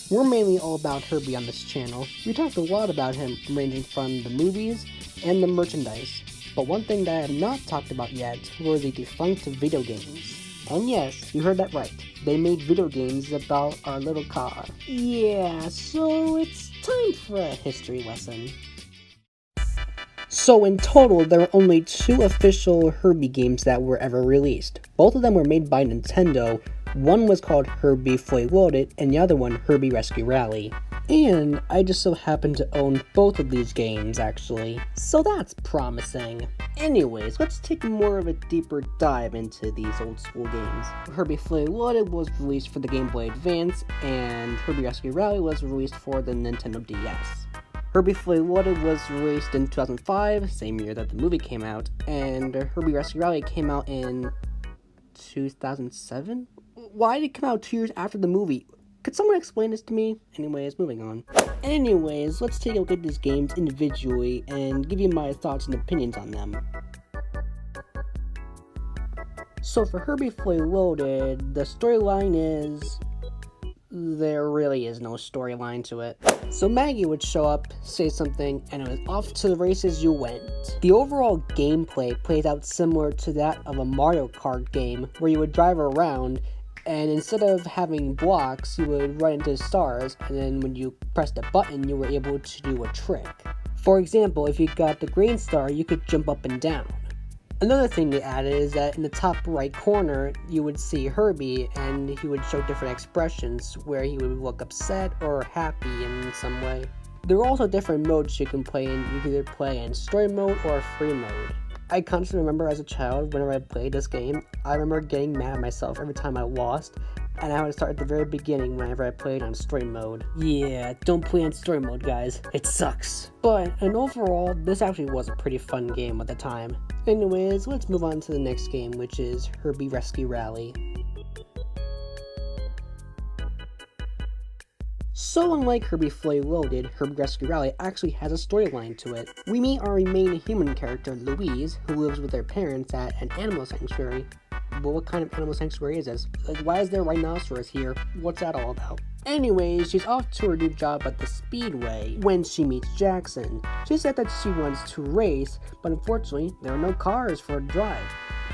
We're mainly all about Herbie on this channel. We talked a lot about him, ranging from the movies and the merchandise. But one thing that I have not talked about yet were the defunct video games. And yes, you heard that right. They made video games about our little car. Yeah, so it's time for a history lesson. So in total, there were only 2 official Herbie games that were ever released. Both of them were made by Nintendo. One was called Herbie Fully Loaded, and the other one Herbie Rescue Rally. And I just so happen to own both of these games, actually. So that's promising. Anyways, let's take more of a deeper dive into these old school games. Herbie Fully Loaded was released for the Game Boy Advance, and Herbie Rescue Rally was released for the Nintendo DS. Herbie Fully Loaded was released in 2005, same year that the movie came out, and Herbie Rescue Rally came out in 2007? Why did it come out 2 years after the movie? Could someone explain this to me? Anyways, moving on. Anyways, let's take a look at these games individually and give you my thoughts and opinions on them. So for Herbie Fully Loaded, the storyline is... there really is no storyline to it. So Maggie would show up, say something, and it was off to the races you went. The overall gameplay plays out similar to that of a Mario Kart game, where you would drive around, and instead of having blocks, you would run into stars, and then when you pressed a button, you were able to do a trick. For example, if you got the green star, you could jump up and down. Another thing they added is that in the top right corner, you would see Herbie, and he would show different expressions, where he would look upset or happy in some way. There are also different modes you can play in. You can either play in story mode or free mode. I constantly remember as a child, whenever I played this game, I remember getting mad at myself every time I lost, and I would start at the very beginning whenever I played on story mode. Yeah, don't play on story mode, guys. It sucks. But, and overall, this actually was a pretty fun game at the time. Anyways, let's move on to the next game, which is Herbie Rescue Rally. So unlike Herbie Fully Loaded, Herbie Rescue Rally actually has a storyline to it. We meet our main human character, Louise, who lives with her parents at an animal sanctuary. But what kind of animal sanctuary is this? Like, why is there a rhinoceros here? What's that all about? Anyways, she's off to her new job at the Speedway when she meets Jackson. She said that she wants to race, but unfortunately, there are no cars for her to drive.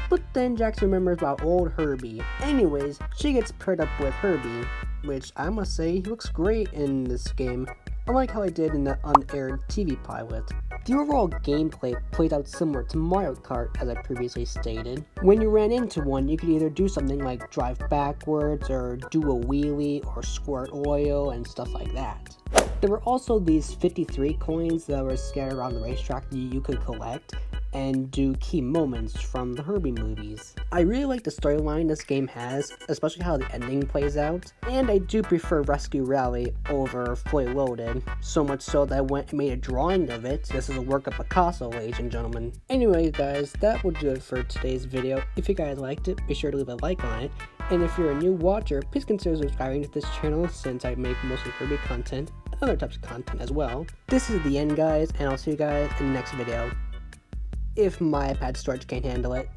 But then Jackson remembers about old Herbie. Anyways, she gets paired up with Herbie, which I must say, he looks great in this game, unlike how he did in the unaired TV pilot. The overall gameplay played out similar to Mario Kart, as I previously stated. When you ran into one, you could either do something like drive backwards, or do a wheelie, or squirt oil, and stuff like that. There were also these 53 coins that were scattered around the racetrack that you could collect, and do key moments from the Herbie movies. I really like the storyline this game has, especially how the ending plays out, and I do prefer Rescue Rally over Fully Loaded, so much so that I went and made a drawing of it. This is a work of Picasso, ladies and gentlemen. Anyway guys, that will do it for today's video. If you guys liked it, be sure to leave a like on it, and if you're a new watcher, please consider subscribing to this channel since I make mostly Herbie content, and other types of content as well. This is the end guys, and I'll see you guys in the next video. If my iPad storage can't handle it.